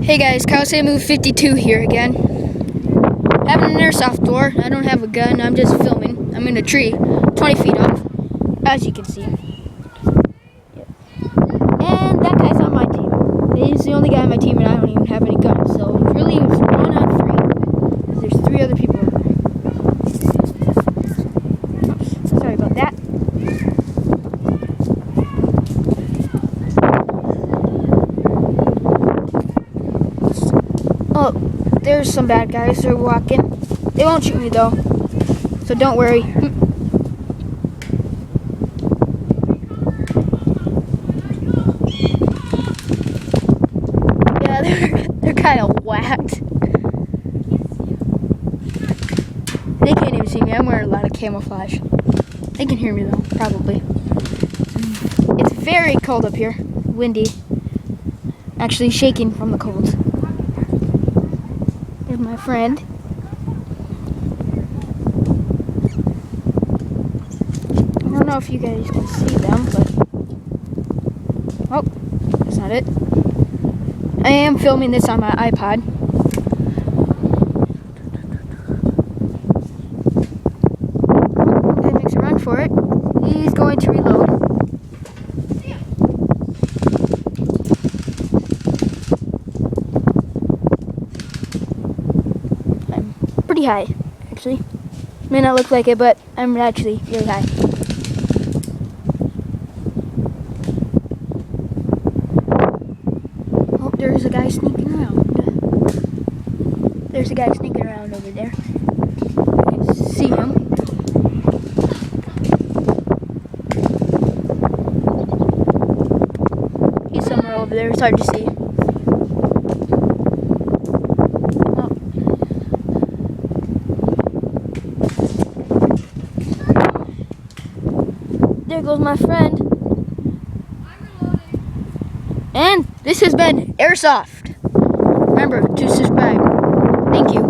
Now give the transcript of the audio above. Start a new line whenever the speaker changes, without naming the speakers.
Hey guys, Kawase Move 52 here again. Having an airsoft door. I don't have a gun, I'm just filming. I'm in a tree, 20 feet up, as you can see. Yep. And that guy's on my team. He's the only guy on my team and I don't even have any guns. So really it's 1 on 3. There's 3 other people over there. Oops, sorry about that. Oh, there's some bad guys. They're walking. They won't shoot me though, so don't worry. Yeah, they're kind of whacked. They can't even see me. I'm wearing a lot of camouflage. They can hear me though, probably. It's very cold up here. Windy. Actually shaking from the cold. There's my friend. I don't know if you guys can see them, but... Oh, that's not it. I am filming this on my iPod. Guy makes a run for it. He's going to reload. Pretty high, actually. May not look like it, but I'm actually really high. Oh, there's a guy sneaking around. There's a guy sneaking around over there. I can see him. He's somewhere over there. It's hard to see. There goes my friend. And this has been Airsoft. Remember to subscribe. Thank you.